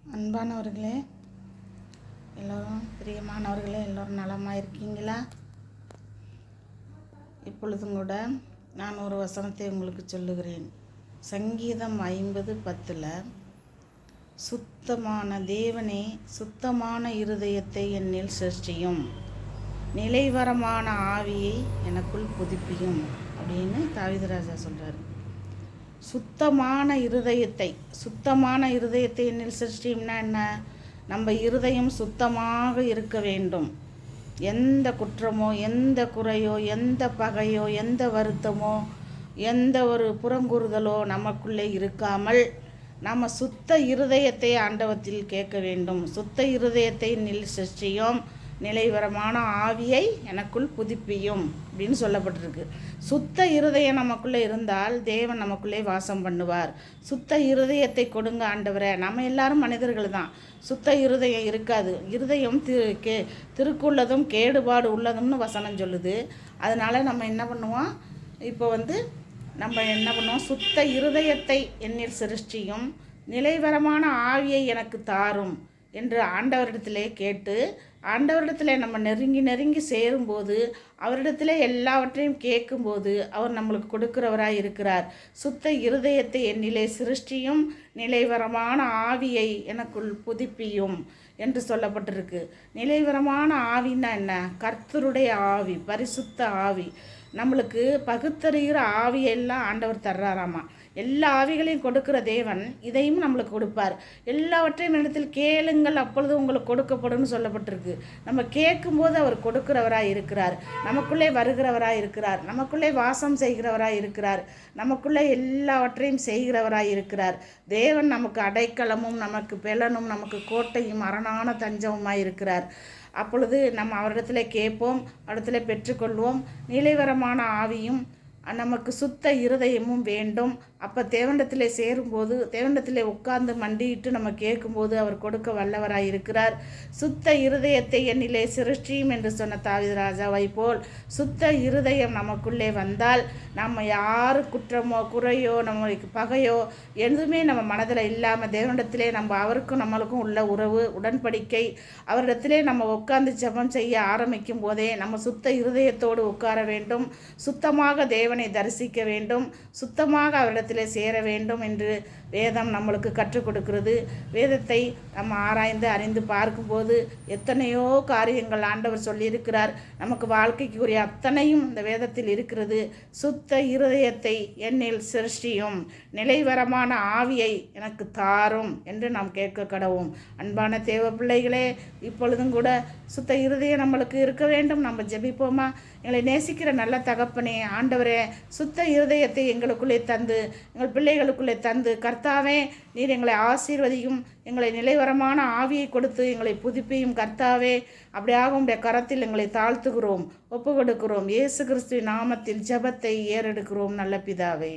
அன்பானவர்களே, எல்லோரும் பிரியமானவர்களே, எல்லோரும் நலமாக இருக்கீங்களா? இப்பொழுதும் கூட நான் ஒரு வசனத்தை உங்களுக்கு சொல்லுகிறேன். சங்கீதம் 50:10 சுத்தமான தேவனே, சுத்தமான இருதயத்தை என்னில் சிருஷ்டியும், நிலைவரமான ஆவியை எனக்குள் புதுப்பியும் அப்படின்னு தாவீது ராஜா சொல்கிறார். சுத்தமான இருதயத்தை என்னில் சிருஷ்டியும்னா என்ன? நம்ம இருதயம் சுத்தமாக இருக்க வேண்டும். எந்த குற்றமோ, எந்த குறையோ, எந்த பகையோ, எந்த வருத்தமோ, எந்த ஒரு புறங்கூறுதலோ நமக்குள்ளே இருக்காமல் நம்ம சுத்த இருதயத்தை ஆண்டவத்தில் கேட்க வேண்டும். சுத்த இருதயத்தை என்னில் சிருஷ்டியும், நிலைவரமான ஆவியை எனக்குள் புதுப்பியும் அப்படின்னு சொல்லப்பட்டிருக்கு. சுத்த இருதயம் நமக்குள்ளே இருந்தால் தேவன் நமக்குள்ளே வாசம் பண்ணுவார். சுத்த இருதயத்தை கொடுங்க ஆண்டவரே. நம்ம எல்லாரும் மனிதர்கள் தான். சுத்த இருதயம் இருக்காது. இருதயம் திருக்குள்ளதும் கேடுபாடு உள்ளதும்னு வசனம் சொல்லுது. அதனால் நம்ம என்ன பண்ணுவோம்? இப்போ நம்ம என்ன பண்ணுவோம்? சுத்த இருதயத்தை என்னில் சிருஷ்டியும், நிலைவரமான ஆவியை எனக்கு தாரும் என்று ஆண்டவரிடத்திலே கேட்டு, ஆண்டவரிடத்தில் நம்ம நெருங்கி சேரும்போது, அவரிடத்திலே எல்லாவற்றையும் கேட்கும்போது அவர் நம்மளுக்கு கொடுக்கிறவராய் இருக்கிறார். சுத்த இருதயத்தை என்னிலே சிருஷ்டியும், நிலைவரமான ஆவியை எனக்குள் புதுப்பியும் என்று சொல்லப்பட்டிருக்கு. நிலைவரமான ஆவின்னா என்ன? கர்த்தருடைய ஆவி, பரிசுத்த ஆவி. நம்மளுக்கு பகுத்தறிகிற ஆவியெல்லாம் ஆண்டவர் தர்றாராமா. எல்லா ஆவிகளையும் கொடுக்கிற தேவன் இதையும் நம்மளுக்கு கொடுப்பார். எல்லாவற்றையும் இடத்தில் கேளுங்கள், அப்பொழுது உங்களுக்கு கொடுக்கப்படும் சொல்லப்பட்டிருக்கு. நம்ம கேட்கும்போது அவர் கொடுக்கிறவராய் இருக்கிறார். நமக்குள்ளே வருகிறவராய் இருக்கிறார். நமக்குள்ளே வாசம் செய்கிறவராய் இருக்கிறார். நமக்குள்ளே எல்லாவற்றையும் செய்கிறவராய் இருக்கிறார். தேவன் நமக்கு அடைக்கலமும், நமக்கு பெலனும், நமக்கு கோட்டையும், அரணான தஞ்சமுமாய் இருக்கிறார். அப்பொழுது நம்ம அவரிடத்தில் கேட்போம், அவரிடத்தில் பெற்றுக்கொள்வோம். நிலைவரமான ஆவியும் நமக்கு சுத்த இருதயமும் வேண்டும். அப்போ தேவனிடத்திலே சேரும்போது, தேவனிடத்திலே உட்கார்ந்து மண்டியிட்டு நம்ம கேட்கும்போது அவர் கொடுக்க வல்லவராய் இருக்கிறார். சுத்த இருதயத்தை என்னிலே சிருஷ்டியும் என்று சொன்ன தாவீது ராஜாவை போல் சுத்த இருதயம் நமக்குள்ளே வந்தால் நம்ம யாரு குற்றமோ, குறையோ, நம்மளுக்கு பகையோ எதுவுமே நம்ம மனதில் இல்லாமல் தேவனிடத்திலே நம்ம அவருக்கும் நம்மளுக்கும் உள்ள உறவு, உடன்படிக்கை, அவரிடத்திலே நம்ம உட்கார்ந்து ஜெபம் செய்ய ஆரம்பிக்கும் போதே நம்ம சுத்த இருதயத்தோடு உட்கார வேண்டும். சுத்தமாக தேவனை தரிசிக்க வேண்டும். சுத்தமாக அவரிடத்தில் சேர வேண்டும் என்று வேதம் நம்மளுக்கு கற்றுக் கொடுக்கிறது. வேதத்தை நம்ம ஆராய்ந்து அறிந்து பார்க்கும்போது எத்தனையோ காரியங்கள் ஆண்டவர் சொல்லியிருக்கிறார். நமக்கு வாழ்க்கைக்குரிய அத்தனையும் இந்த வேதத்தில் இருக்கிறது. சுத்த இருதயத்தை என்னில் சிருஷ்டியும், நிலைவரமான ஆவியை எனக்கு தாரும் என்று நாம் கேட்க கடவும். அன்பான தேவ பிள்ளைகளே, இப்பொழுதும் கூட சுத்த இருதயம் நம்மளுக்கு இருக்க வேண்டும். நம்ம ஜெபிப்போமா? எங்களை நேசிக்கிற நல்ல தகப்பனே, ஆண்டவரே, சுத்த இருதயத்தை எங்களுக்குள்ளே தந்து, எங்கள் பிள்ளைகளுக்குள்ளே தந்து, கர்த்தாவே நீர் எங்களை ஆசீர்வதியும், எங்களை நிலைவரமான ஆவியை கொடுத்து எங்களை புதுப்பியும் கர்த்தாவே. அப்படியாக உடைய கரத்தில் எங்களை தாழ்த்துகிறோம், ஒப்பு கொடுக்கிறோம். இயேசு கிறிஸ்துவின் நாமத்தில் ஜெபத்தை ஏறெடுக்கிறோம் நல்ல பிதாவே.